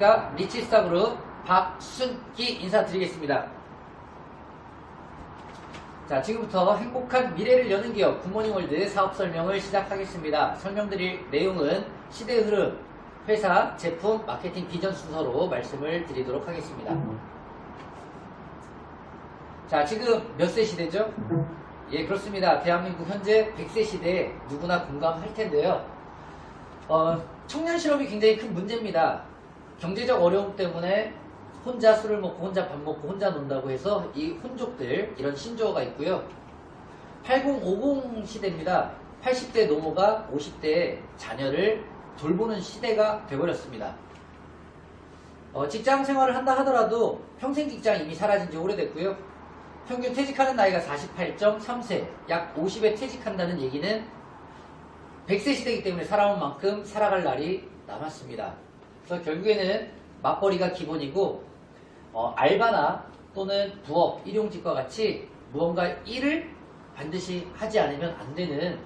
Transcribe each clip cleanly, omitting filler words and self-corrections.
안녕하십니까. 리치스타그룹 박순기 인사드리겠습니다. 자, 지금부터 행복한 미래를 여는 기업 굿모닝월드 사업 설명을 시작하겠습니다. 설명드릴 내용은 시대의 흐름, 회사, 제품, 마케팅, 비전 순서로 말씀을 드리도록 하겠습니다. 자, 지금 몇 세 시대죠? 예, 그렇습니다. 대한민국 현재 100세 시대에 누구나 공감할 텐데요. 청년 실업이 굉장히 큰 문제입니다. 경제적 어려움 때문에 혼자 술을 먹고 혼자 밥 먹고 혼자 논다고 해서 이 혼족들, 이런 신조어가 있고요. 8050 시대입니다. 80대 노모가 50대의 자녀를 돌보는 시대가 되어버렸습니다. 직장 생활을 한다 하더라도 평생 직장 이미 사라진 지 오래됐고요. 평균 퇴직하는 나이가 48.3세, 약 50에 퇴직한다는 얘기는 100세 시대이기 때문에 살아온 만큼 살아갈 날이 남았습니다. 그래서 결국에는 맞벌이가 기본이고 알바나 또는 부업, 일용직과 같이 무언가 일을 반드시 하지 않으면 안 되는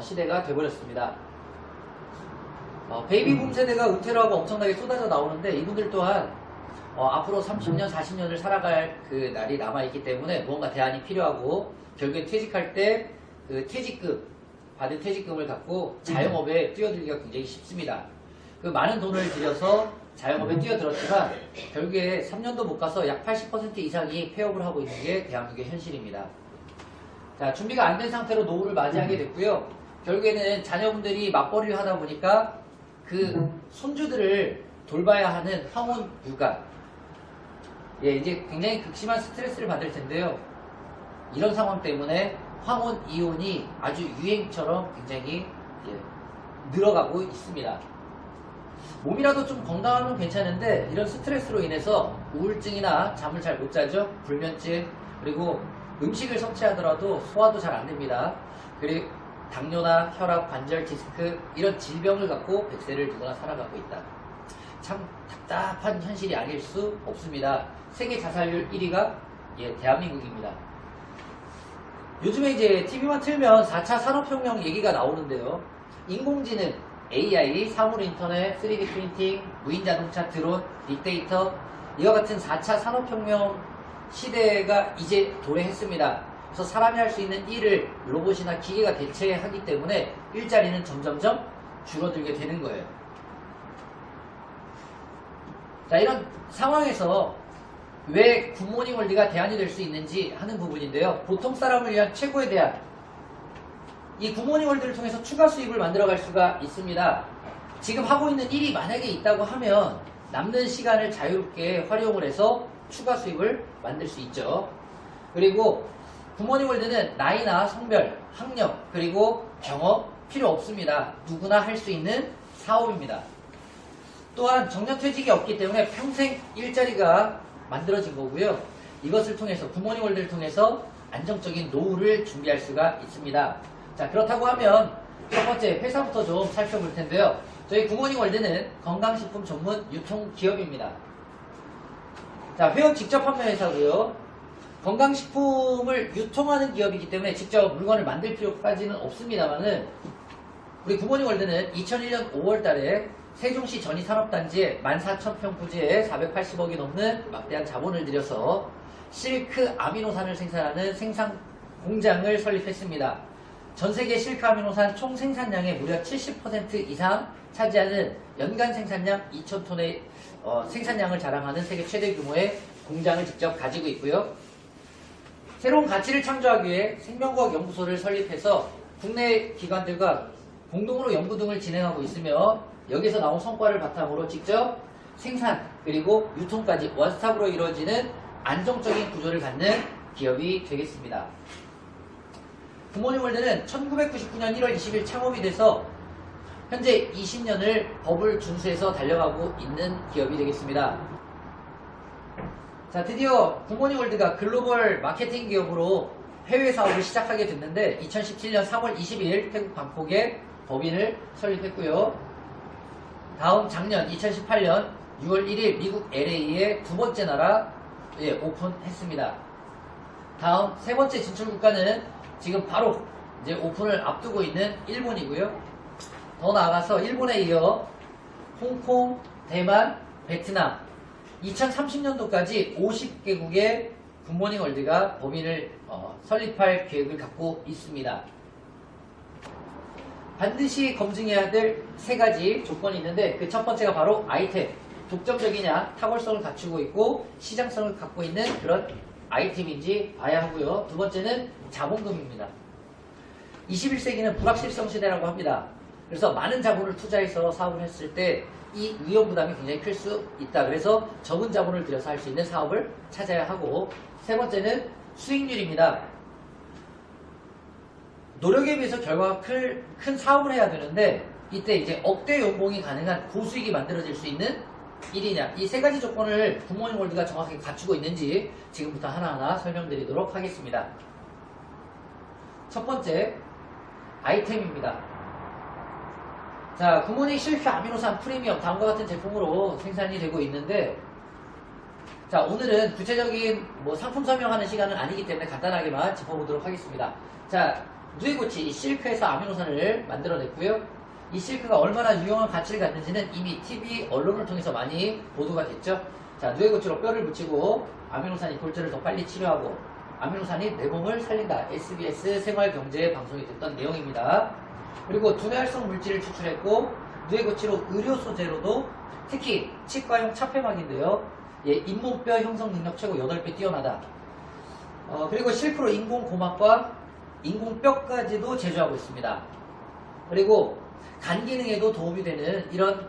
시대가 되어버렸습니다. 베이비붐 세대가 은퇴를 하고 엄청나게 쏟아져 나오는데 이분들 또한 앞으로 30년, 40년을 살아갈 그 날이 남아있기 때문에 무언가 대안이 필요하고 결국에 퇴직할 때 그 퇴직금, 받은 퇴직금을 갖고 자영업에 뛰어들기가 굉장히 쉽습니다. 그 많은 돈을 들여서 자영업에 뛰어들었지만 결국에 3년도 못 가서 약 80% 이상이 폐업을 하고 있는 게 대한민국의 현실입니다. 자, 준비가 안 된 상태로 노후를 맞이하게 됐고요. 결국에는 자녀분들이 맞벌이를 하다 보니까 그 손주들을 돌봐야 하는 황혼 육아, 예, 이제 굉장히 극심한 스트레스를 받을 텐데요. 이런 상황 때문에 황혼 이혼이 아주 유행처럼 굉장히 늘어가고 있습니다. 몸이라도 좀 건강하면 괜찮은데 이런 스트레스로 인해서 우울증이나 잠을 잘 못 자죠. 불면증, 그리고 음식을 섭취하더라도 소화도 잘 안 됩니다. 그리고 당뇨나 혈압, 관절, 디스크 이런 질병을 갖고 100세를 누구나 살아가고 있다. 참 답답한 현실이 아닐 수 없습니다. 세계 자살률 1위가 대한민국입니다. 요즘에 이제 TV만 틀면 4차 산업혁명 얘기가 나오는데요. 인공지능, AI, 사물인터넷, 3D 프린팅, 무인자동차, 드론, 빅데이터, 이와 같은 4차 산업혁명 시대가 이제 도래했습니다. 그래서 사람이 할 수 있는 일을 로봇이나 기계가 대체하기 때문에 일자리는 점점점 줄어들게 되는 거예요. 자, 이런 상황에서 왜 굿모닝월드가 대안이 될 수 있는지 하는 부분인데요. 보통 사람을 위한 최고의 대안, 이 굿모닝월드를 통해서 추가 수입을 만들어갈 수가 있습니다. 지금 하고 있는 일이 만약에 있다고 하면 남는 시간을 자유롭게 활용을 해서 추가 수입을 만들 수 있죠. 그리고 굿모닝월드는 나이나 성별, 학력, 그리고 경험 필요 없습니다. 누구나 할 수 있는 사업입니다. 또한 정년퇴직이 없기 때문에 평생 일자리가 만들어진 거고요. 이것을 통해서 굿모닝월드를 통해서 안정적인 노후를 준비할 수가 있습니다. 자, 그렇다고 하면 첫 번째 회사부터 좀 살펴볼 텐데요. 저희 굿모닝월드는 건강식품 전문 유통기업입니다. 자, 회원 직접 판매 회사고요. 건강식품을 유통하는 기업이기 때문에 직접 물건을 만들 필요까지는 없습니다만은 우리 굿모닝월드는 2001년 5월 달에 세종시 전이산업단지에 14,000평 부지에 480억이 넘는 막대한 자본을 들여서 실크 아미노산을 생산하는 생산 공장을 설립했습니다. 전 세계 실크 아미노산 총 생산량의 무려 70% 이상 차지하는 연간 생산량 2,000톤의 생산량을 자랑하는 세계 최대 규모의 공장을 직접 가지고 있고요. 새로운 가치를 창조하기 위해 생명과학 연구소를 설립해서 국내 기관들과 공동으로 연구 등을 진행하고 있으며 여기서 나온 성과를 바탕으로 직접 생산 그리고 유통까지 원스톱으로 이루어지는 안정적인 구조를 갖는 기업이 되겠습니다. 굿모닝월드는 1999년 1월 20일 창업이 돼서 현재 20년을 법을 준수해서 달려가고 있는 기업이 되겠습니다. 자, 드디어 굿모닝월드가 글로벌 마케팅 기업으로 해외 사업을 시작하게 됐는데 2017년 3월 20일 태국 방콕에 법인을 설립했고요. 다음 작년 2018년 6월 1일 미국 LA에 두 번째 나라에 오픈했습니다. 다음 세 번째 진출 국가는 지금 바로 이제 오픈을 앞두고 있는 일본이고요. 더 나아가서 일본에 이어 홍콩, 대만, 베트남 2030년도까지 50개국의 굿모닝 월드가 법인을 설립할 계획을 갖고 있습니다. 반드시 검증해야 될 세 가지 조건이 있는데 그 첫 번째가 바로 아이템. 독점적이냐, 탁월성을 갖추고 있고 시장성을 갖고 있는 그런 아이템인지 봐야 하고요. 두 번째는 자본금입니다. 21세기는 불확실성 시대라고 합니다. 그래서 많은 자본을 투자해서 사업을 했을 때 이 위험 부담이 굉장히 클 수 있다. 그래서 적은 자본을 들여서 할 수 있는 사업을 찾아야 하고, 세 번째는 수익률입니다. 노력에 비해서 결과가 큰 사업을 해야 되는데 이때 이제 억대 연봉이 가능한 고수익이 만들어질 수 있는 일이냐, 이 세 가지 조건을 굿모닝 월드가 정확하게 갖추고 있는지 지금부터 하나하나 설명드리도록 하겠습니다. 첫 번째, 아이템입니다. 자, 굿모닝 실크 아미노산 프리미엄 다음과 같은 제품으로 생산이 되고 있는데, 자, 오늘은 구체적인 상품 설명하는 시간은 아니기 때문에 간단하게만 짚어보도록 하겠습니다. 자, 누에고치 이 실크에서 아미노산을 만들어냈고요. 이 실크가 얼마나 유용한 가치를 갖는지는 이미 TV 언론을 통해서 많이 보도가 됐죠. 자, 누에고치로 뼈를 붙이고 아미노산이 골절을 더 빨리 치료하고 아미노산이 내 몸을 살린다. SBS 생활경제 방송이 됐던 내용입니다. 그리고 두뇌활성 물질을 추출했고 누에고치로 의료 소재로도 특히 치과용 차폐막인데요. 예, 잇몸뼈 형성 능력 최고 8배 뛰어나다. 그리고 실크로 인공고막과 인공뼈까지도 제조하고 있습니다. 그리고 간 기능에도 도움이 되는 이런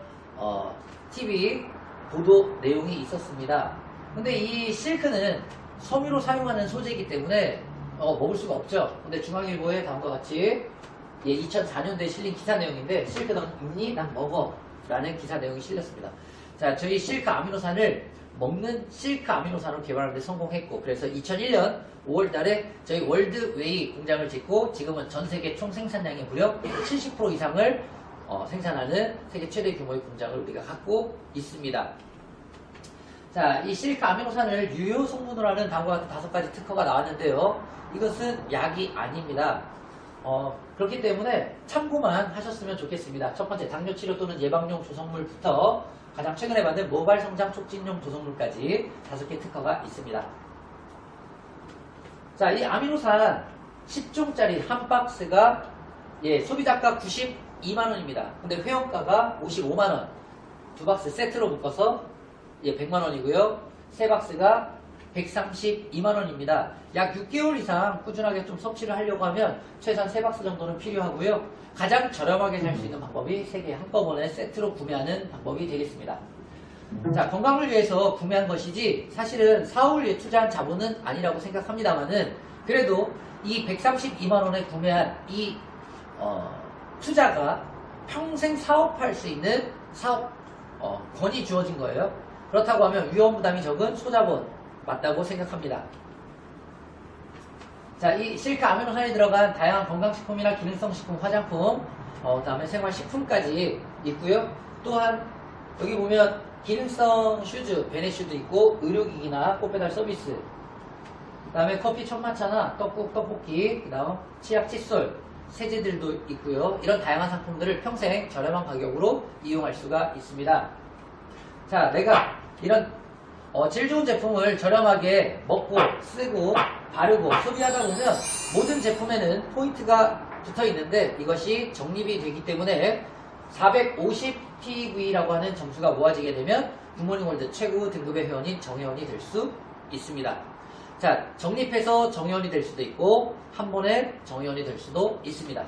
TV 보도 내용이 있었습니다. 근데 이 실크는 섬유로 사용하는 소재이기 때문에 먹을 수가 없죠. 근데 중앙일보에 다음과 같이 2004년도에 실린 기사 내용인데 실크 넌 있니? 난 먹어 라는 기사 내용이 실렸습니다. 자, 저희 실크 아미노산을 먹는 실크 아미노산으로 개발하는 데 성공했고, 그래서 2001년 5월달에 저희 월드웨이 공장을 짓고 지금은 전 세계 총 생산량의 무려 70% 이상을 생산하는 세계 최대 규모의 공장을 우리가 갖고 있습니다. 자, 이 실크 아미노산을 유효 성분으로 하는 다음과 같은 5가지 특허가 나왔는데요. 이것은 약이 아닙니다. 그렇기 때문에 참고만 하셨으면 좋겠습니다. 첫 번째, 당뇨 치료 또는 예방용 조성물부터 가장 최근에 받은 모발 성장 촉진용 조성물까지 5개 특허가 있습니다. 자, 이 아미노산 10종짜리 한 박스가 소비자가 92만원입니다. 근데 회원가가 55만원. 두 박스 세트로 묶어서 100만원이고요. 세 박스가 132만원입니다. 약 6개월 이상 꾸준하게 좀 섭취를 하려고 하면 최소한 3박스 정도는 필요하고요. 가장 저렴하게 살 수 있는 방법이 3개 한꺼번에 세트로 구매하는 방법이 되겠습니다. 자, 건강을 위해서 구매한 것이지 사실은 사업을 위해 투자한 자본은 아니라고 생각합니다만은, 그래도 이 132만원에 구매한 이 투자가 평생 사업할 수 있는 사업 권이 주어진 거예요. 그렇다고 하면 위험 부담이 적은 소자본 맞다고 생각합니다. 자, 이 실크 아미노산이 들어간 다양한 건강식품이나 기능성식품, 화장품, 그다음에 생활식품까지 있고요. 또한 여기 보면 기능성 슈즈, 베네슈도 있고 의료기기나 꽃배달 서비스, 그다음에 커피, 천마차나 떡국, 떡볶이, 그다음 치약, 칫솔, 세제들도 있고요. 이런 다양한 상품들을 평생 저렴한 가격으로 이용할 수가 있습니다. 자, 내가 이런 질 좋은 제품을 저렴하게 먹고 쓰고 바르고 소비하다 보면 모든 제품에는 포인트가 붙어 있는데 이것이 적립이 되기 때문에 450 PV라고 하는 점수가 모아지게 되면 굿모닝 월드 최고 등급의 회원인 정회원이 될 수 있습니다. 자, 적립해서 정회원이 될 수도 있고 한 번에 정회원이 될 수도 있습니다.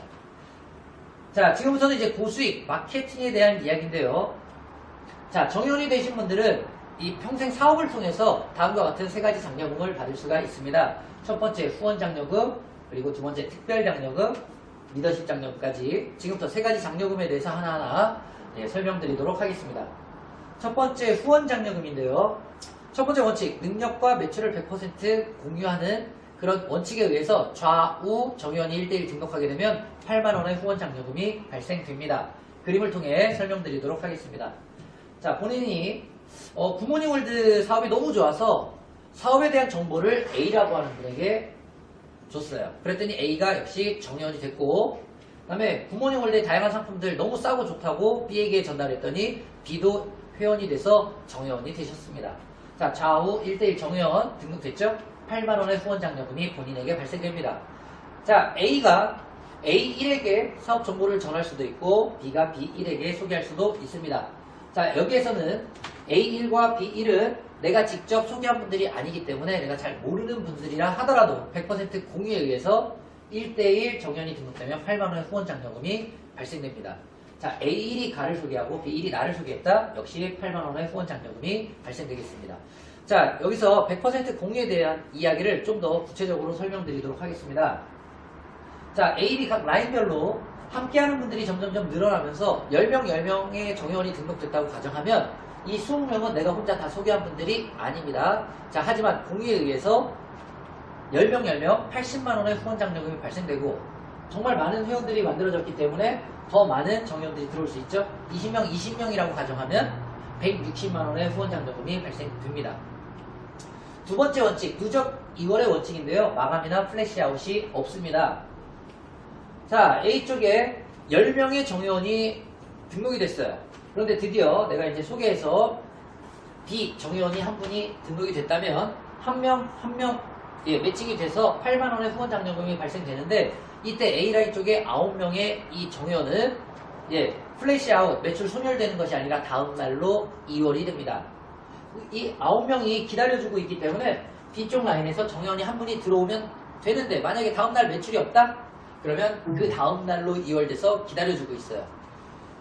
자, 지금부터는 이제 고수익 마케팅에 대한 이야기인데요. 자, 정회원이 되신 분들은 이 평생 사업을 통해서 다음과 같은 3가지 장려금을 받을 수가 있습니다. 첫 번째, 후원 장려금, 그리고 두 번째, 특별 장려금, 리더십 장려금까지 지금부터 3가지 장려금에 대해서 하나하나 설명드리도록 하겠습니다. 첫 번째, 후원 장려금인데요. 첫 번째 원칙, 능력과 매출을 100% 공유하는 그런 원칙에 의해서 좌우 정회원이 1대1 등록하게 되면 8만원의 후원 장려금이 발생됩니다. 그림을 통해 설명드리도록 하겠습니다. 자, 본인이 굿모닝 월드 사업이 너무 좋아서 사업에 대한 정보를 A라고 하는 분에게 줬어요. 그랬더니 A가 역시 정회원이 됐고, 그 다음에 굿모닝 월드의 다양한 상품들 너무 싸고 좋다고 B에게 전달했더니 B도 회원이 돼서 정회원이 되셨습니다. 자, 좌우 1대1 정회원 등록됐죠? 8만원의 후원 장려금이 본인에게 발생됩니다. 자, A가 A1에게 사업 정보를 전할 수도 있고 B가 B1에게 소개할 수도 있습니다. 자, 여기에서는 A1과 B1은 내가 직접 소개한 분들이 아니기 때문에 내가 잘 모르는 분들이라 하더라도 100% 공유에 의해서 1대1 정연이 등록되면 8만원의 후원 장려금이 발생됩니다. 자, A1이 가를 소개하고 B1이 나를 소개했다. 역시 8만원의 후원 장려금이 발생되겠습니다. 자, 여기서 100% 공유에 대한 이야기를 좀 더 구체적으로 설명드리도록 하겠습니다. 자, A, B 각 라인별로 함께하는 분들이 점점점 늘어나면서 10명, 10명의 정회원이 등록됐다고 가정하면 이 20명은 내가 혼자 다 소개한 분들이 아닙니다. 자, 하지만 공유에 의해서 10명, 10명 80만원의 후원 장려금이 발생되고 정말 많은 회원들이 만들어졌기 때문에 더 많은 정회원들이 들어올 수 있죠. 20명, 20명이라고 가정하면 160만원의 후원 장려금이 발생됩니다. 두 번째 원칙, 누적 2월의 원칙인데요. 마감이나 플래시아웃이 없습니다. 자, A쪽에 10명의 정회원이 등록이 됐어요. 그런데 드디어 내가 이제 소개해서 B 정회원이 한 분이 등록이 됐다면 한 명 예, 매칭이 돼서 8만원의 후원 장려금이 발생되는데 이때 A라인 쪽에 9명의 이 정회원은 예, 플래시아웃, 매출 소멸되는 것이 아니라 다음날로 2월이 됩니다. 이 9명이 기다려주고 있기 때문에 B쪽 라인에서 정회원이 한 분이 들어오면 되는데 만약에 다음날 매출이 없다? 그러면 그 다음날로 2월 돼서 기다려주고 있어요.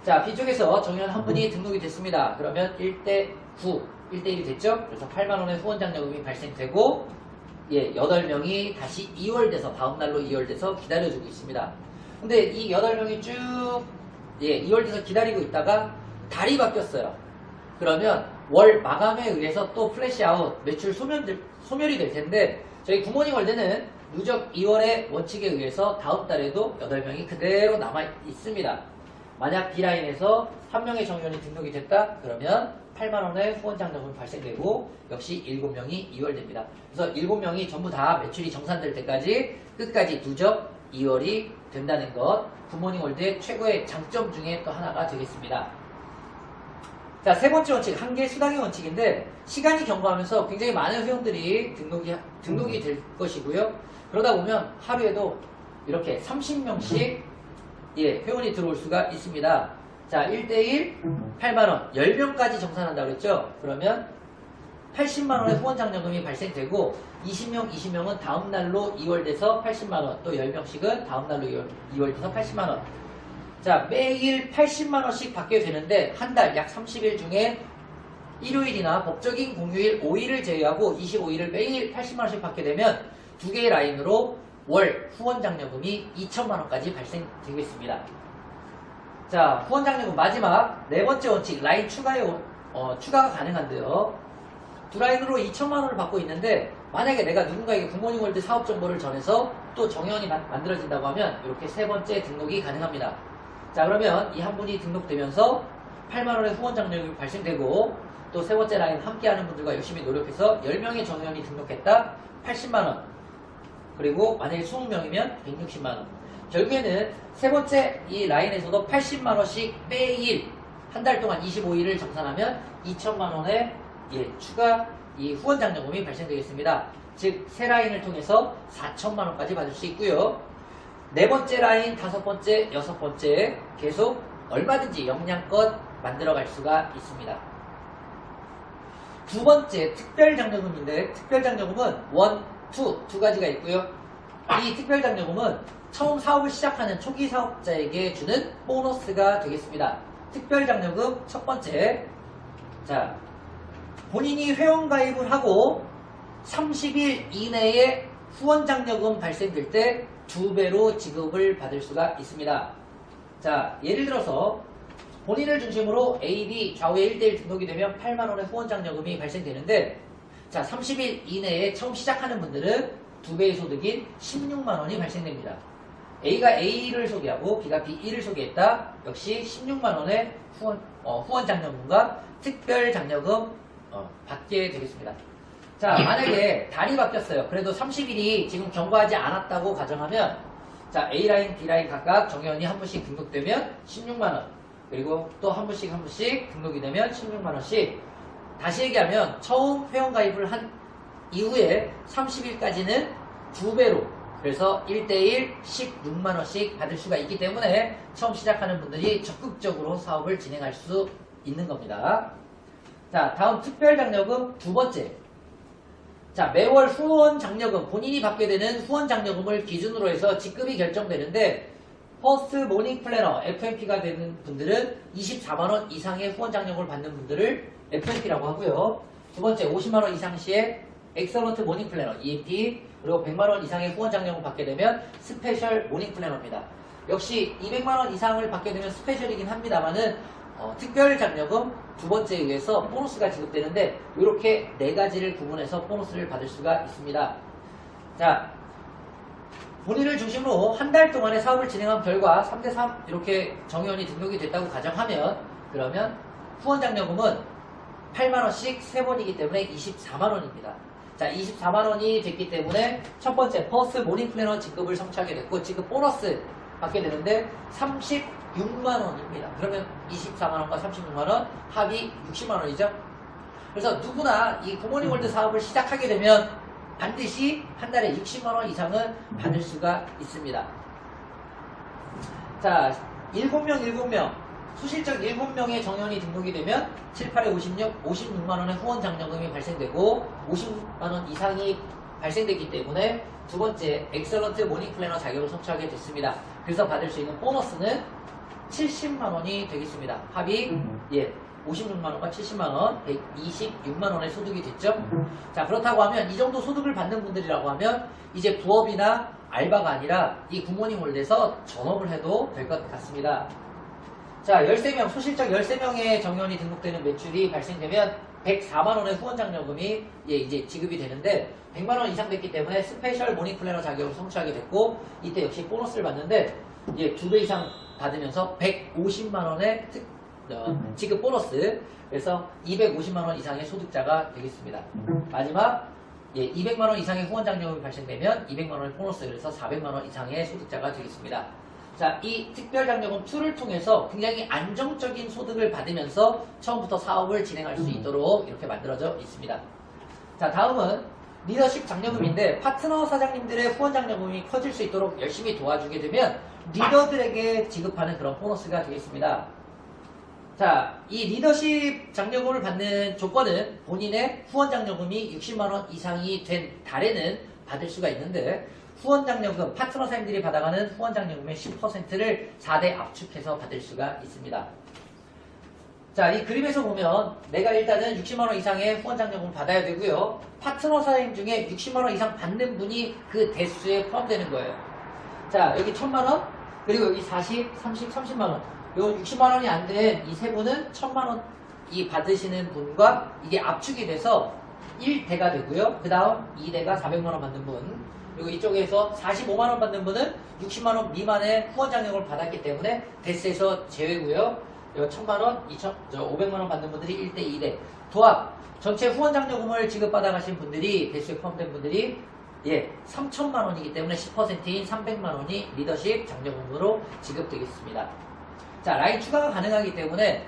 자, B쪽에서 정회원 한 분이 등록이 됐습니다. 그러면 1대9, 1대1이 됐죠? 그래서 8만원의 후원 장려금이 발생되고 예, 8명이 다시 2월 돼서 다음날로 2월 돼서 기다려주고 있습니다. 근데 이 8명이 쭉 예, 2월 돼서 기다리고 있다가 달이 바뀌었어요. 그러면 월 마감에 의해서 또 플래시아웃, 매출 소멸이 될 텐데 저희 굿모닝 월드는 누적 2월의 원칙에 의해서 다음 달에도 8명이 그대로 남아 있습니다. 만약 B라인에서 한 명의 정회원이 등록이 됐다? 그러면 8만원의 후원 장려금이 발생되고 역시 7명이 2월 됩니다. 그래서 7명이 전부 다 매출이 정산될 때까지 끝까지 누적 2월이 된다는 것, 굿모닝 월드의 최고의 장점 중에 또 하나가 되겠습니다. 자, 세 번째 원칙, 한계 수당의 원칙인데 시간이 경과하면서 굉장히 많은 회원들이 등록이 될 것이고요. 그러다 보면 하루에도 이렇게 30명씩 예, 회원이 들어올 수가 있습니다. 자, 1대1 8만원, 10명까지 정산한다고 그랬죠? 그러면 80만원의 후원 장려금이 발생되고 20명은 다음날로 2월 돼서 80만원, 또 10명씩은 다음날로 2월 돼서 80만원. 자, 매일 80만원씩 받게 되는데 한 달 약 30일 중에 일요일이나 법적인 공휴일 5일을 제외하고 25일을 매일 80만원씩 받게 되면 두 개의 라인으로 월 후원 장려금이 2천만원까지 발생되겠습니다. 자, 후원 장려금 마지막 네 번째 원칙, 라인 추가가 가능한데요. 두 라인으로 2천만원을 받고 있는데 만약에 내가 누군가에게 굿모닝 월드 사업 정보를 전해서 또 정회원이 만들어진다고 하면 이렇게 세 번째 등록이 가능합니다. 자, 그러면 이 한 분이 등록되면서 8만원의 후원 장려금이 발생되고 또 세 번째 라인 함께하는 분들과 열심히 노력해서 10명의 정회원이 등록했다? 80만원. 그리고 만약에 20명이면 160만원. 결국에는 세 번째 이 라인에서도 80만원씩 매일 한 달 동안 25일을 정산하면 2천만원의 예, 추가 이 후원 장려금이 발생되겠습니다. 즉, 세 라인을 통해서 4천만원까지 받을 수 있고요. 네 번째 라인, 다섯 번째, 여섯 번째 계속 얼마든지 역량껏 만들어갈 수가 있습니다. 두 번째, 특별장려금인데 특별장려금은 두 가지가 있고요. 이 특별장려금은 처음 사업을 시작하는 초기 사업자에게 주는 보너스가 되겠습니다. 특별장려금 첫 번째, 자, 본인이 회원가입을 하고 30일 이내에 후원장려금 발생될 때 2배로 지급을 받을 수가 있습니다. 자, 예를 들어서 본인을 중심으로 A, B 좌우에 1대1 등록이 되면 8만원의 후원장려금이 발생되는데 자, 30일 이내에 처음 시작하는 분들은 2배의 소득인 16만원이 발생됩니다. A가 A를 소개하고 B가 B1을 소개했다. 역시 16만원의 후원장려금과 특별장려금 받게 되겠습니다. 자, 만약에 달이 바뀌었어요. 그래도 30일이 지금 경과하지 않았다고 가정하면 자, A라인, B라인 각각 정회원이 한 분씩 등록되면 16만원. 그리고 또 한 분씩 한 분씩 등록이 되면 16만원씩. 다시 얘기하면 처음 회원가입을 한 이후에 30일까지는 2배로, 그래서 1대1 16만원씩 받을 수가 있기 때문에 처음 시작하는 분들이 적극적으로 사업을 진행할 수 있는 겁니다. 자, 다음 특별장려금 두 번째. 자, 매월 후원장려금, 본인이 받게 되는 후원장려금을 기준으로 해서 지급이 결정되는데, 퍼스트 모닝 플래너 FMP가 되는 분들은 24만원 이상의 후원장려금을 받는 분들을 FMP라고 하고요. 두 번째, 50만원 이상 시에 엑설런트 모닝 플래너 EMP, 그리고 100만원 이상의 후원장려금을 받게 되면 스페셜 모닝 플래너입니다. 역시 200만원 이상을 받게 되면 스페셜이긴 합니다만은 특별장려금 두 번째에 의해서 보너스가 지급되는데, 이렇게 네 가지를 구분해서 보너스를 받을 수가 있습니다. 자, 본인을 중심으로 한 달 동안의 사업을 진행한 결과 3대3 이렇게 정회원이 등록이 됐다고 가정하면, 그러면 후원장려금은 8만원씩 3번이기 때문에 24만원입니다. 자, 24만원이 됐기 때문에 첫 번째 퍼스트 모닝 플래너 지급을 성취하게 됐고, 지급 보너스 받게 되는데 36만원입니다. 그러면 24만원과 36만원 합이 60만원이죠. 그래서 누구나 이 굿모닝 월드 사업을 시작하게 되면 반드시 한 달에 60만원 이상은 받을 수가 있습니다. 자, 7명 수실적 7명의 정원이 등록이 되면 7, 8에 56만원의 후원장려금이 발생되고 50만원 이상이 발생됐기 때문에 두 번째 엑설런트 모닝 플래너 자격을 성취하게 됐습니다. 그래서 받을 수 있는 보너스는 70만원이 되겠습니다. 합이 56만원과 70만원, 126만원의 소득이 됐죠. 자, 그렇다고 하면 이 정도 소득을 받는 분들이라고 하면 이제 부업이나 알바가 아니라 이 굿모닝 월드에서 전업을 해도 될 것 같습니다. 자, 13명, 소실적 13명의 정원이 등록되는 매출이 발생되면 104만원의 후원장려금이 이제 지급이 되는데, 100만원 이상 됐기 때문에 스페셜 모닝 플래너 자격을 성취하게 됐고, 이때 역시 보너스를 받는데 2배 이상 받으면서 150만원의 지급 보너스, 그래서 250만원 이상의 소득자가 되겠습니다. 마지막 200만원 이상의 후원장려금이 발생되면 200만원의 보너스, 그래서 400만원 이상의 소득자가 되겠습니다. 자, 이 특별장려금 2를 통해서 굉장히 안정적인 소득을 받으면서 처음부터 사업을 진행할 수 있도록 이렇게 만들어져 있습니다. 자, 다음은 리더십 장려금인데, 파트너 사장님들의 후원장려금이 커질 수 있도록 열심히 도와주게 되면 리더들에게 지급하는 그런 보너스가 되겠습니다. 자, 이 리더십 장려금을 받는 조건은 본인의 후원장려금이 60만원 이상이 된 달에는 받을 수가 있는데, 후원장려금, 파트너 사장님들이 받아가는 후원장려금의 10%를 4대 압축해서 받을 수가 있습니다. 자, 이 그림에서 보면 내가 일단은 60만원 이상의 후원장려금을 받아야 되고요. 파트너 사장님 중에 60만원 이상 받는 분이 그 대수에 포함되는 거예요. 자, 여기 1000만원, 그리고 여기 40, 30, 30만원. 요 60만원이 안 된 이 세 분은 1000만원 이 받으시는 분과 이게 압축이 돼서 1대가 되고요. 그 다음 2대가 400만원 받는 분, 그리고 이쪽에서 45만원 받는 분은 60만원 미만의 후원장려금을 받았기 때문에 대스에서 제외고요. 1000만원, 500만원 받는 분들이 1대, 2대. 도합, 전체 후원장려금을 지급받아 가신 분들이, 대수에 포함된 분들이 3천만원이기 때문에 10%인 300만원이 리더십 장려금으로 지급되겠습니다. 자, 라인 추가가 가능하기 때문에,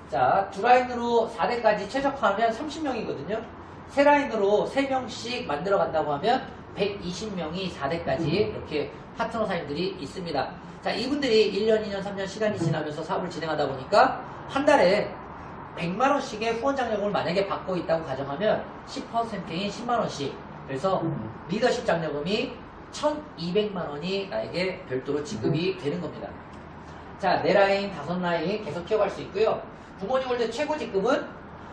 자, 두 라인으로 4대까지 최적화하면 30명이거든요. 세 라인으로 3명씩 만들어 간다고 하면 120명이 4대까지 이렇게 파트너 사장님들이 있습니다. 자, 이분들이 1년, 2년, 3년 시간이 지나면서 사업을 진행하다 보니까 한 달에 100만원씩의 후원장려금을 만약에 받고 있다고 가정하면 10%인 10만원씩, 그래서 리더십 장려금이 1200만원이 나에게 별도로 지급이 되는 겁니다. 자, 4라인, 5라인 계속 키워갈 수 있고요. 굿모닝 월드 최고 직급은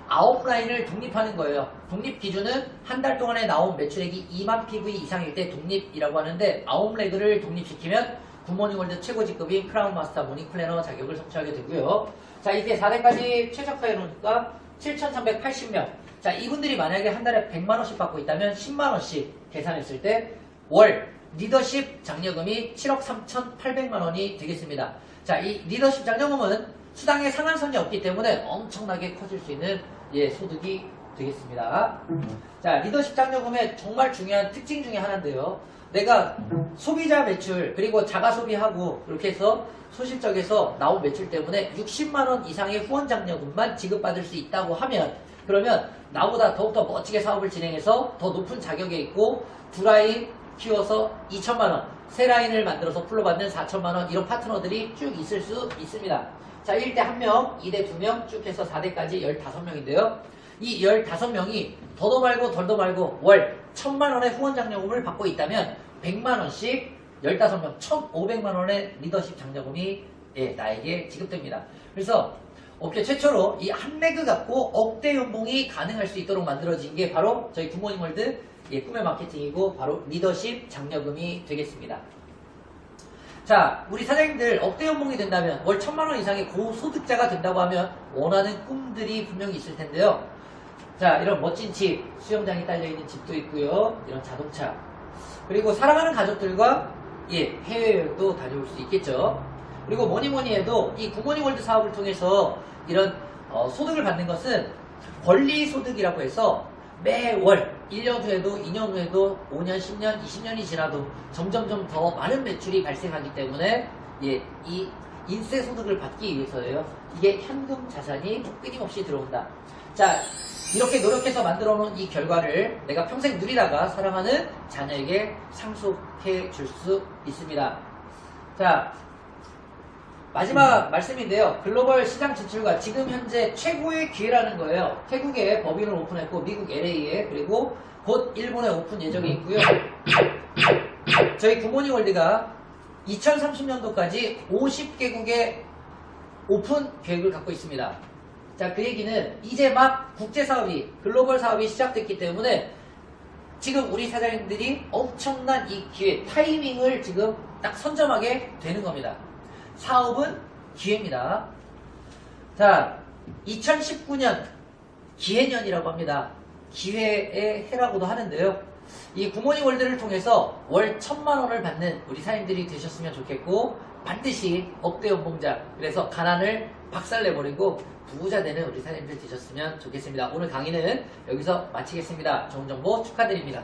9라인을 독립하는 거예요. 독립 기준은 한 달 동안에 나온 매출액이 2만 PV 이상일 때 독립이라고 하는데, 9레그를 독립시키면 굿모닝 월드 최고 직급인 크라운 마스터 모닝 플래너 자격을 성취하게 되고요. 자, 이때 4대까지 최적화해 놓으니까 7,380명. 자, 이분들이 만약에 한 달에 100만원씩 받고 있다면 10만원씩 계산했을 때 월 리더십 장려금이 7억 3,800만원이 되겠습니다. 자, 이 리더십 장려금은 수당의 상한선이 없기 때문에 엄청나게 커질 수 있는 소득이 되겠습니다. 자, 리더십 장려금의 정말 중요한 특징 중에 하나인데요. 내가 소비자 매출 그리고 자가 소비하고 이렇게 해서 소실적에서 나온 매출 때문에 60만원 이상의 후원 장려금만 지급받을 수 있다고 하면, 그러면 나보다 더욱더 멋지게 사업을 진행해서 더 높은 자격에 있고 두 라인 키워서 2천만원, 세 라인을 만들어서 풀러받는 4천만원, 이런 파트너들이 쭉 있을 수 있습니다. 자, 1대 1명, 2대 2명 쭉 해서 4대까지 15명인데요. 이 15명이 더도 말고 덜도 말고 월 1,000만원의 후원 장려금을 받고 있다면 100만원씩 15명 1,500만원의 리더십 장려금이 나에게 지급됩니다. 그래서 업계 최초로 이 한 레그 갖고 억대 연봉이 가능할 수 있도록 만들어진 게 바로 저희 굿모닝월드 꿈의 마케팅이고 바로 리더십 장려금이 되겠습니다. 자, 우리 사장님들 억대 연봉이 된다면 월 1,000만원 이상의 고소득자가 된다고 하면 원하는 꿈들이 분명히 있을 텐데요. 자, 이런 멋진 집, 수영장이 딸려있는 집도 있고요. 이런 자동차, 그리고 사랑하는 가족들과 해외여행도 다녀올 수 있겠죠. 그리고 뭐니뭐니 해도 이 굿모닝월드 사업을 통해서 이런 소득을 받는 것은 권리소득이라고 해서 매월 1년 후에도 2년 후에도 5년, 10년, 20년이 지나도 점점점 더 많은 매출이 발생하기 때문에 이 인세소득을 받기 위해서예요. 이게 현금 자산이 끊임없이 들어온다. 자, 이렇게 노력해서 만들어 놓은 이 결과를 내가 평생 누리다가 사랑하는 자녀에게 상속해 줄 수 있습니다. 자, 마지막 말씀인데요. 글로벌 시장 진출과 지금 현재 최고의 기회라는 거예요. 태국에 법인을 오픈했고 미국 LA에, 그리고 곧 일본에 오픈 예정이 있고요. 저희 굿모닝월드가 2030년도까지 50개국의 오픈 계획을 갖고 있습니다. 자, 그 얘기는 이제 막 국제사업이, 글로벌 사업이 시작됐기 때문에 지금 우리 사장님들이 엄청난 이 기회, 타이밍을 지금 딱 선점하게 되는 겁니다. 사업은 기회입니다. 자, 2019년 기회년이라고 합니다. 기회의 해라고도 하는데요. 이 굿모닝월드를 통해서 월 1,000만원을 받는 우리 사장님들이 되셨으면 좋겠고, 반드시 억대 연봉자, 그래서 가난을 박살내버리고 부자 되는 우리 사장님들 되셨으면 좋겠습니다. 오늘 강의는 여기서 마치겠습니다. 좋은 정보 축하드립니다.